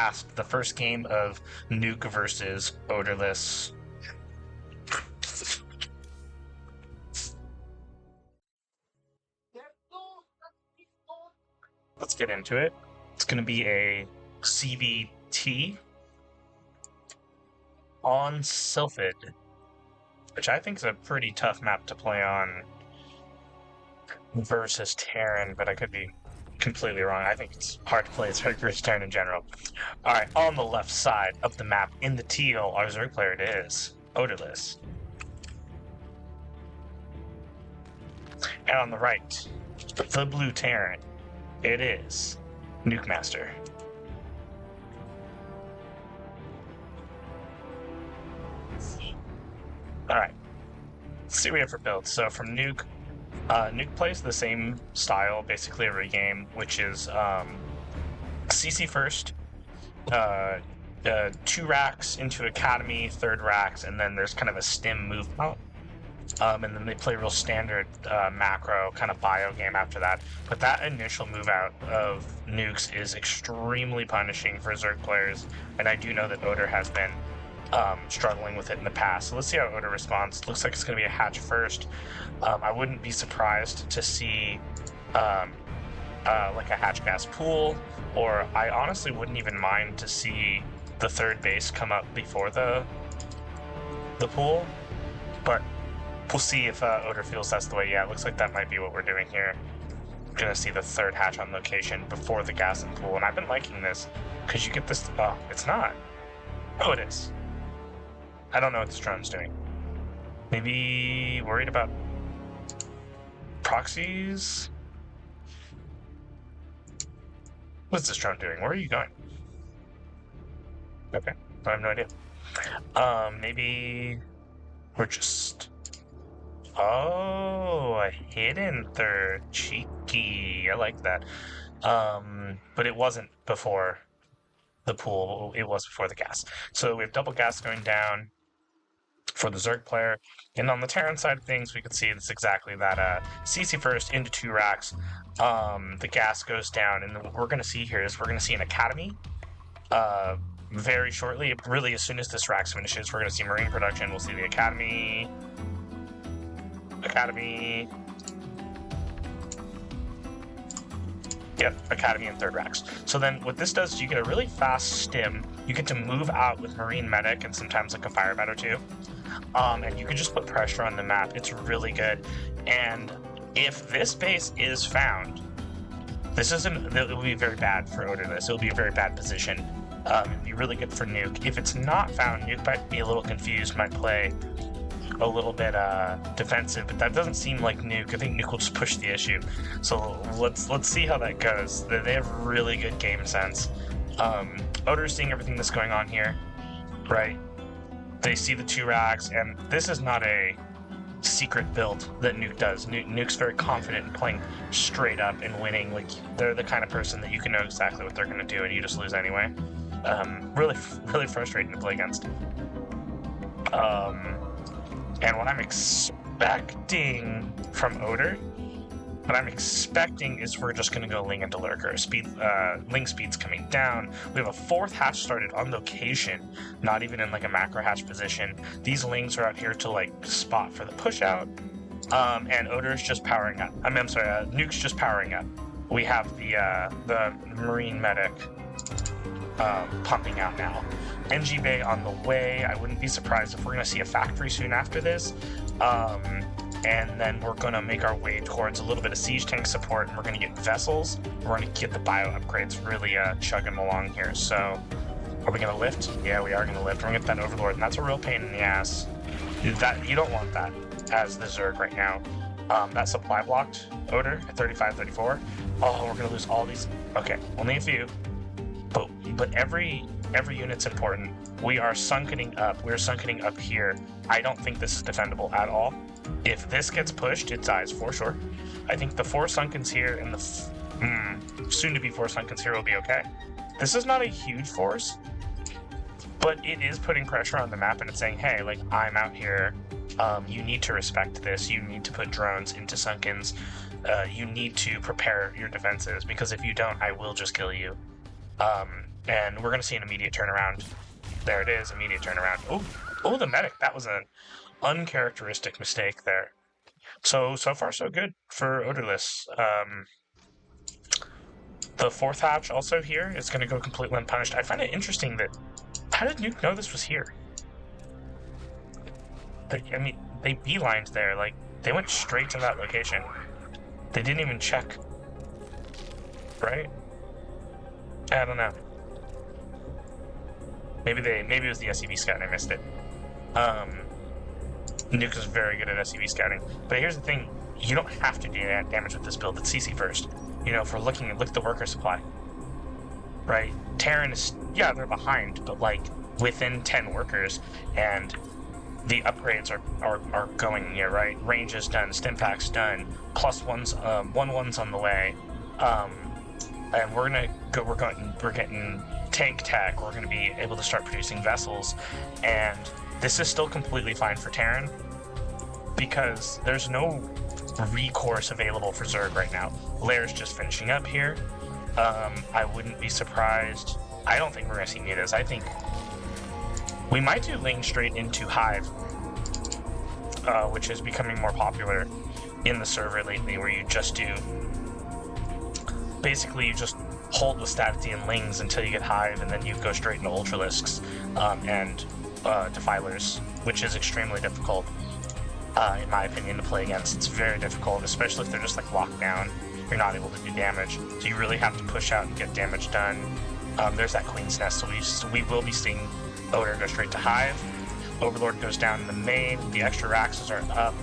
last, the first game of Nuke versus Odourless. Let's get into it. It's going to be a CVT on Sylphid, which I think is a pretty tough map to play on versus Terran, but I could be completely wrong. I think it's hard to play Zerg versus Terran in general. Alright, on the left side of the map, in the teal, our Zerg player is Odourless. And on the right, the blue Terran, it is Nukemaster. Alright, let's see what we have for builds. So from Nuke, Nuke plays the same style basically every game, which is CC first, 2 racks into Academy, 3rd racks, and then there's kind of a stim move out. And then they play real standard macro kind of bio game after that. But that initial move out of nukes is extremely punishing for Zerg players, and I do know that Odour has been struggling with it in the past. So let's see how Odour responds. Looks like it's going to be a hatch first. I wouldn't be surprised to see like a hatch gas pool, or I honestly wouldn't even mind to see the 3rd base come up before the pool, but we'll see if Odour feels that's the way. Yeah, it looks like that might be what we're doing here. Gonna see the 3rd hatch on location before the gas and pool, and I've been liking this because you get this. Oh, it's not. Oh, it is. I don't know what this drone's doing. Maybe worried about proxies? What's this drone doing? Where are you going? Okay, I have no idea. Maybe we're just... Oh, a hidden 3rd. Cheeky. I like that. But it wasn't before the pool. It was before the gas. So we have double gas going down for the Zerg player. And on the Terran side of things, we can see it's exactly that. CC first into 2 racks. The gas goes down. And what we're going to see here is we're going to see an Academy very shortly. Really, as soon as this racks finishes, we're going to see Marine production. We'll see the Academy. Yep, Academy and 3rd racks. So then what this does is you get a really fast stim. You get to move out with Marine Medic and sometimes like a Fire Med or 2. And you can just put pressure on the map. It's really good. And if this base is found, it will be very bad for Odourless. It'll be a very bad position. It'd be really good for Nuke. If it's not found, Nuke might be a little confused, might play a little bit defensive, but that doesn't seem like Nuke. I think Nuke will just push the issue. So let's see how that goes. They have really good game sense. Odour's seeing everything that's going on here, right? They see the 2 racks, and this is not a secret build that Nuke does. Nuke's very confident in playing straight up and winning. Like, they're the kind of person that you can know exactly what they're going to do, and you just lose anyway. Really frustrating to play against. And what I'm expecting from Odour, is we're just going to go Ling into Lurker. Ling speed's coming down. We have a 4th hatch started on location, not even in like a macro hatch position. These Lings are out here to like spot for the push out. And Odour's just powering up. Nuke's just powering up. We have the Marine Medic pumping out now. NG Bay on the way. I wouldn't be surprised if we're going to see a factory soon after this. And then we're going to make our way towards a little bit of siege tank support, and we're going to get vessels. We're going to get the bio upgrades really chugging along here. So are we going to lift? Yeah, we are going to lift. We're going to get that Overlord, and that's a real pain in the ass. You don't want that as the Zerg right now. That supply blocked Odour at 35, 34. Oh, we're going to lose all these. Okay, only a few. But every unit's important. We are sunkening up. We're sunkening up here. I don't think this is defendable at all. If this gets pushed, it dies for sure. I think the 4 sunkens here and the soon-to-be 4 sunkens here will be okay. This is not a huge force, but it is putting pressure on the map, and it's saying, hey, like, I'm out here. You need to respect this. You need to put drones into sunkens. You need to prepare your defenses, because if you don't, I will just kill you. And we're going to see an immediate turnaround. There it is, immediate turnaround. Oh, the medic. That was an uncharacteristic mistake there. So far so good for Odourless. The fourth hatch also here is going to go completely unpunished. I find it interesting that... How did Nuke know this was here? I mean, they beelined there. Like, they went straight to that location. They didn't even check. Right? I don't know. Maybe it was the SCV scout and I missed it. Nuke is very good at SCV scouting. But here's the thing, you don't have to do damage with this build. It's CC first. You know, if we're look at the worker supply. Right? Terran is, yeah, they're behind, but like within 10 workers, and the upgrades are going here, right? Range is done, Stimpak's done, +1's 1-1's on the way. And we're getting tank tech, we're gonna be able to start producing vessels, and this is still completely fine for Terran because there's no recourse available for Zerg right now. Lair's just finishing up here. I wouldn't be surprised. I don't think we're gonna see mutas. I think we might do lane straight into Hive, which is becoming more popular in the server lately, where you just do basically you just hold with Statity and Lings until you get Hive, and then you go straight into Ultralisks and Defilers, which is extremely difficult, in my opinion, to play against. It's very difficult, especially if they're just like locked down. You're not able to do damage, so you really have to push out and get damage done. There's that Queen's Nest, so we will be seeing Odor go straight to Hive. Overlord goes down in the main, the extra Raxes are up,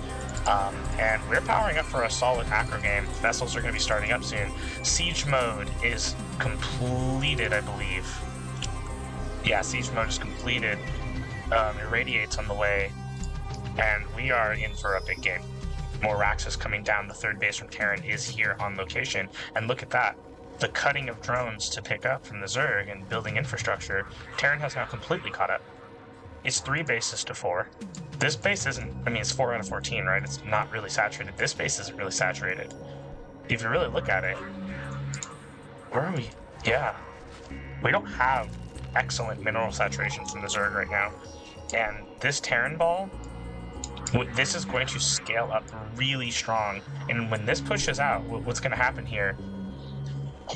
and we're powering up for a solid macro game. Vessels are going to be starting up soon. Siege mode is completed, I believe. Yeah, siege mode is completed. Irradiate's on the way, and we are in for a big game. More Raxes coming down. The third base from Terran is here on location, and look at that. The cutting of drones to pick up from the Zerg and building infrastructure, Terran has now completely caught up. It's 3 bases to 4. This base isn't, I mean, it's 4 out of 14, right? It's not really saturated. This base isn't really saturated. If you really look at it, where are we? Yeah. We don't have excellent mineral saturation from the Zerg right now. And this Terran ball, this is going to scale up really strong. And when this pushes out, what's going to happen here,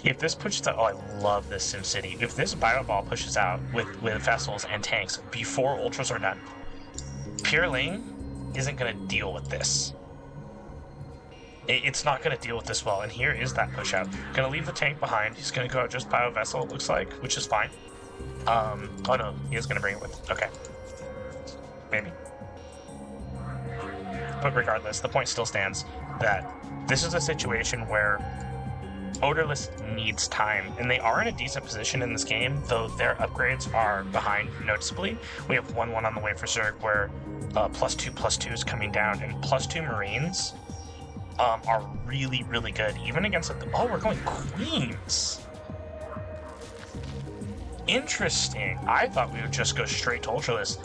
if this pushes out, oh, I love this SimCity. If this Bio Ball pushes out with vessels and tanks before Ultras are done, Pure Lane isn't going to deal with this. It's not going to deal with this well, and here is that push out. Going to leave the tank behind. He's going to go out just Bio Vessel, it looks like, which is fine. Oh no, he is going to bring it with. Okay. Maybe. But regardless, the point still stands that this is a situation where Odourless needs time, and they are in a decent position in this game, though their upgrades are behind noticeably. We have 1-1 on the way for Zerg, where +2/+2 is coming down, and +2 Marines are really, really good, even against oh, we're going Queens! Interesting. I thought we would just go straight to Ultraless.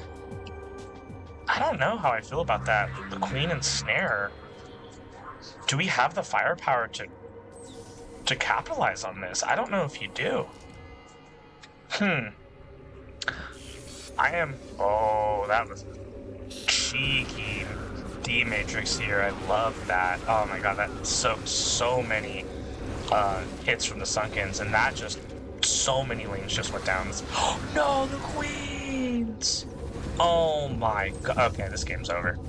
I don't know how I feel about that. The Queen and Snare. Do we have the firepower to capitalize on this? I don't know if you do. Oh, that was cheeky. D-Matrix here, I love that. Oh my god, that's so many hits from the Sunkens, and that just, so many lanes just went down. Oh no, the Queens! Oh my god. Okay, this game's over.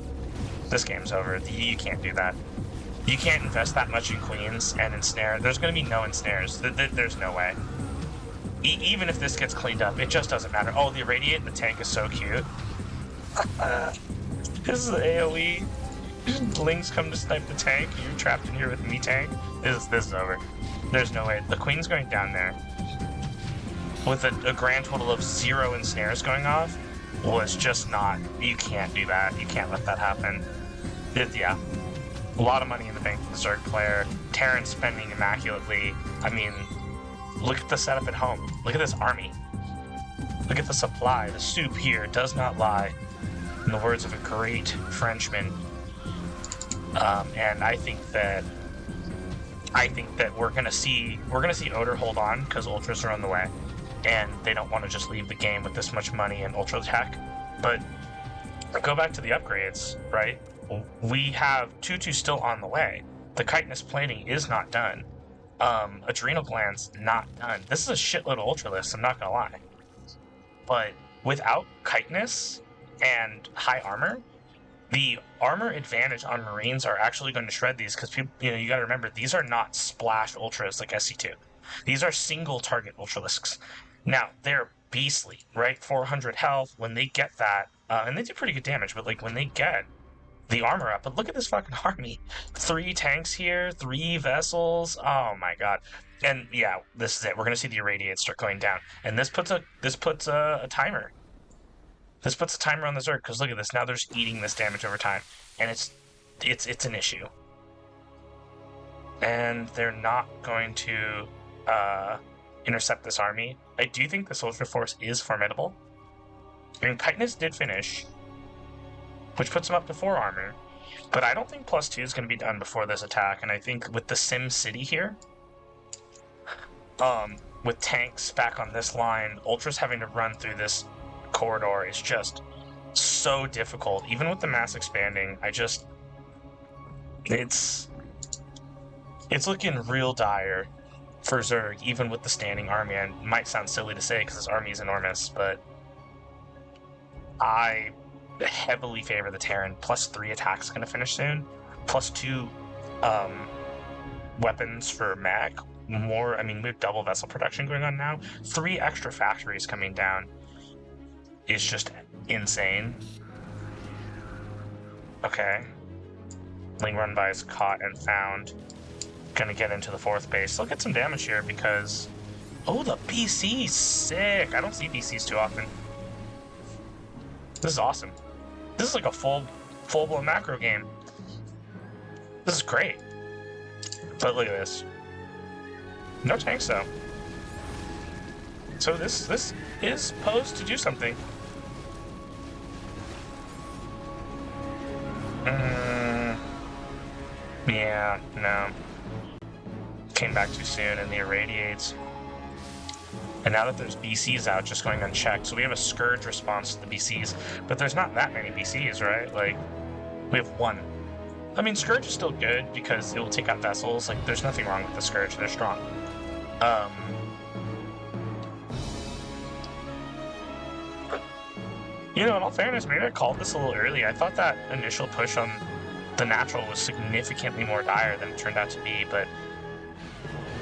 This game's over. You can't do that. You can't invest that much in Queens and ensnare. There's going to be no ensnares. There's no way. Even if this gets cleaned up, it just doesn't matter. Oh, the Irradiate in the tank is so cute. This is the AoE. Lings come to snipe the tank. You're trapped in here with me tank. This is over. There's no way. The Queen's going down there with a grand total of 0 ensnares going off was just not... You can't do that. You can't let that happen. Yeah. A lot of money in the bank for the Zerg player. Terran spending immaculately. I mean, look at the setup at home. Look at this army. Look at the supply. The soup here does not lie, in the words of a great Frenchman. And I think that we're gonna see Odor hold on because Ultras are on the way, and they don't want to just leave the game with this much money and ultra attack. But go back to the upgrades, right? We have Tutu still on the way. The chitinous plating is not done. Adrenal glands not done. This is a shitload of Ultralisk, I'm not gonna lie. But without chitinous and high armor, the armor advantage on Marines are actually going to shred these, because people, you got to remember, these are not splash ultras like SC2. These are single target Ultralisks. Now, they're beastly, right? 400 health. When they get that, and they do pretty good damage, but like when they get the armor up, but look at this fucking army. 3 tanks here, 3 vessels. Oh my god. And yeah, this is it. We're gonna see the irradiate start going down, and this puts a timer. This puts a timer on the Zerg, because look at this. Now they're just eating this damage over time, and it's an issue. And they're not going to intercept this army. I do think the Soldier Force is formidable. I mean, chitinous did finish, which puts them up to 4 armor, but I don't think +2 is going to be done before this attack. And I think with the Sim City here, with tanks back on this line, Ultras having to run through this corridor is just so difficult. Even with the mass expanding, it's looking real dire for Zerg, even with the standing army. And it might sound silly to say because this army is enormous, but I heavily favor the Terran. +3 attacks going to finish soon. +2 weapons for mag. More, I mean, we have double vessel production going on now. 3 extra factories coming down is just insane. Okay. Ling Run by is caught and found. Gonna get into the 4th base. Look at some damage here because... Oh, the BC's sick! I don't see BCs too often. This is awesome. This is like a full-blown macro game. This is great. But look at this. No tanks though. So this is posed to do something. Yeah, no. Came back too soon, and the irradiates. And now that there's BCs out, just going unchecked. So we have a Scourge response to the BCs, but there's not that many BCs, right? Like, we have 1. I mean, Scourge is still good because it will take out vessels. Like, there's nothing wrong with the Scourge. They're strong. In all fairness, maybe I called this a little early. I thought that initial push on the natural was significantly more dire than it turned out to be, but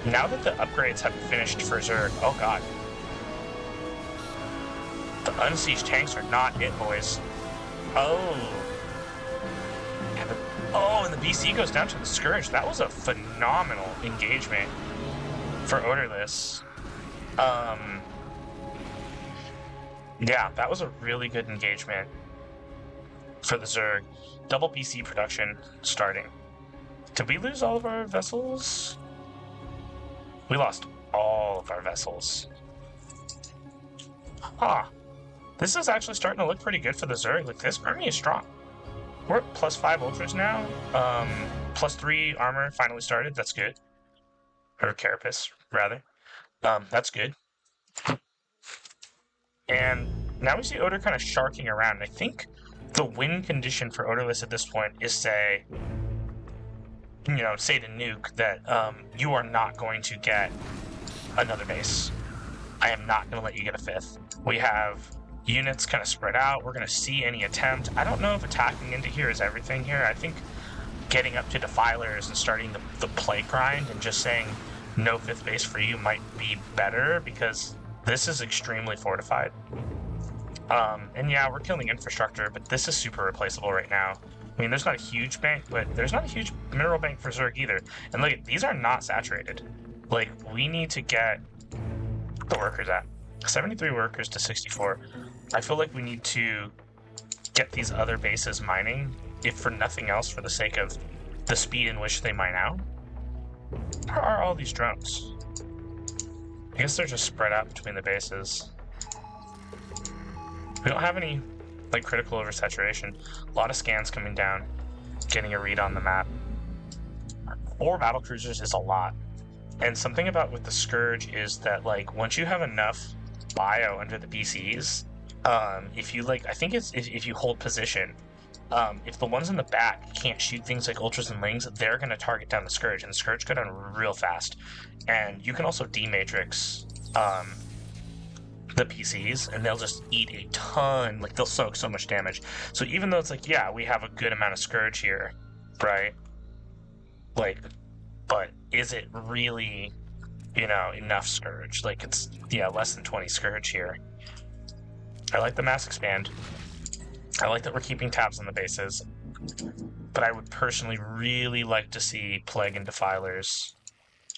now that the upgrades have finished for Zerg, oh god. The unsieged tanks are not it, boys. Oh. And the BC goes down to the Scourge. That was a phenomenal engagement for Odourless. Yeah, that was a really good engagement for the Zerg. Double BC production starting. Did we lose all of our vessels? We lost all of our vessels. Huh. This is actually starting to look pretty good for the Zerg. Like, this army is strong. We're at +5 ultras now. +3 armor finally started. That's good. Or carapace, rather. That's good. And now we see Odor kind of sharking around. I think the win condition for Odourless at this point is say to Nuke that you are not going to get another base. I am not going to let you get a 5th. We have units kind of spread out. We're going to see any attempt. I don't know if attacking into here is everything here. I think getting up to Defilers and starting the play grind and just saying no 5th base for you might be better, because this is extremely fortified. And yeah, we're killing infrastructure, but this is super replaceable right now. I mean, there's not a huge bank, but there's not a huge mineral bank for Zerg either. And look, these are not saturated. Like, we need to get the workers at 73 workers to 64. I feel like we need to get these other bases mining, if for nothing else, for the sake of the speed in which they mine out. Where are all these drones? I guess they're just spread out between the bases. We don't have any, like, critical oversaturation. A lot of scans coming down, getting a read on the map. 4 battlecruisers is a lot. And something about with the Scourge is that, like, once you have enough bio under the BCs, if you like, I think it's if you hold position, if the ones in the back can't shoot things like ultras and lings, they're going to target down the scourge, and the scourge go down real fast. And you can also dematrix the PCs, and they'll just eat a ton. Like, they'll soak so much damage. So even though it's like, yeah, we have a good amount of scourge here, right? Like, but is it really, enough scourge? Like, it's, yeah, less than 20 scourge here. I like the mass expand. I like that we're keeping tabs on the bases, but I would personally really like to see Plague and Defilers.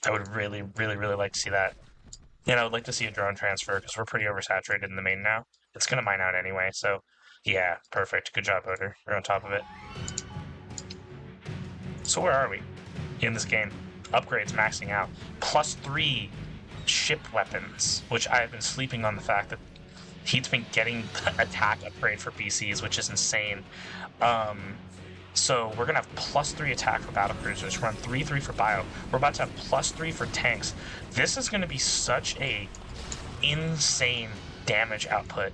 I would really, really, really like to see that. And I would like to see a drone transfer, because we're pretty oversaturated in the main now. It's going to mine out anyway, so yeah, perfect. Good job, Odor. We're on top of it. So where are we in this game? Upgrades maxing out. +3 ship weapons, which I've been sleeping on the fact that he's been getting attack upgrade for BCs, which is insane. So we're going to have +3 attack for battle cruisers. We're on 3/3 for bio. We're about to have +3 for tanks. This is going to be such a insane damage output.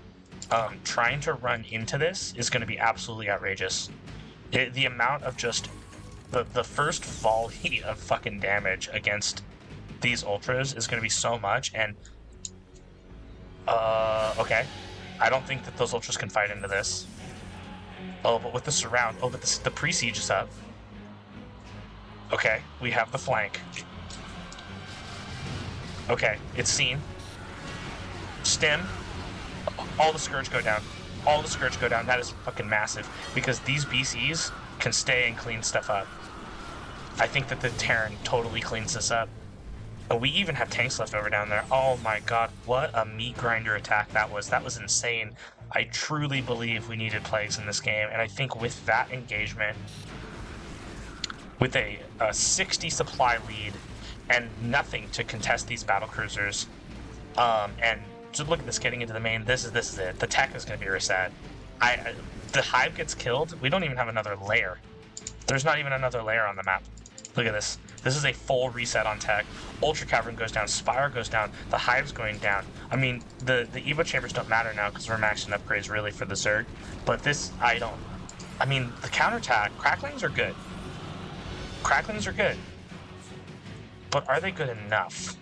Trying to run into this is going to be absolutely outrageous. The amount of just the first volley of fucking damage against these ultras is going to be so much. And okay, I don't think that those ultras can fight into this. Oh, but with the surround, but the pre-siege is up. Okay, we have the flank. Okay, it's seen. Stim. All the scourge go down. All the scourge go down. That is fucking massive, because these BCs can stay and clean stuff up. I think that the Terran totally cleans this up. And we even have tanks left over down there. Oh my god, what a meat grinder attack that was. That was insane. I truly believe we needed plagues in this game, and I think with that engagement, with a 60 supply lead and nothing to contest these battle cruisers, and just look at this getting into the main, this is it. The tech is going to be reset. The hive gets killed, we don't even have another layer. There's not even another layer on the map. Look at this. This is a full reset on tech. Ultra Cavern goes down, Spire goes down, the Hive's going down. I mean, the Evo Chambers don't matter now because we're maxing upgrades really for the Zerg. But this, I mean, the counterattack, Cracklings are good. Cracklings are good. But are they good enough?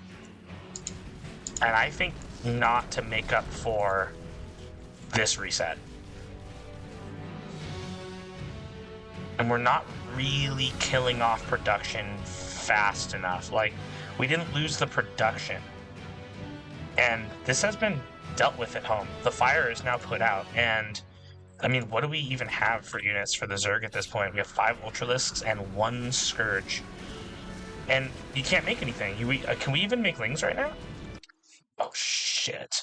And I think not to make up for this reset. And we're not really killing off production fast enough. Like, we didn't lose the production. And this has been dealt with at home. The fire is now put out, and I mean, what do we even have for units for the Zerg at this point? We have 5 Ultralisks and 1 Scourge. And you can't make anything. Can we even make Lings right now? Oh, shit.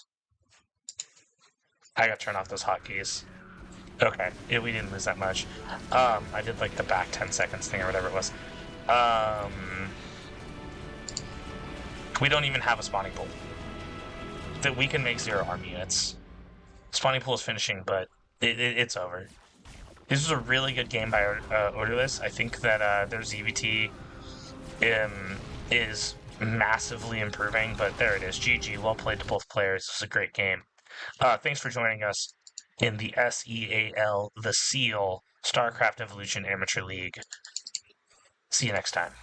I gotta turn off those hotkeys. Okay, we didn't lose that much. I did like the back 10 seconds thing or whatever it was. We don't even have a spawning pool. That we can make 0 army units. Spawning pool is finishing, but it's over. This was a really good game by Odourless. I think that their ZVT is massively improving, but there it is. GG, well played to both players. This was a great game. Thanks for joining us in the SEAL, the SEAL, StarCraft Evolution Amateur League. See you next time.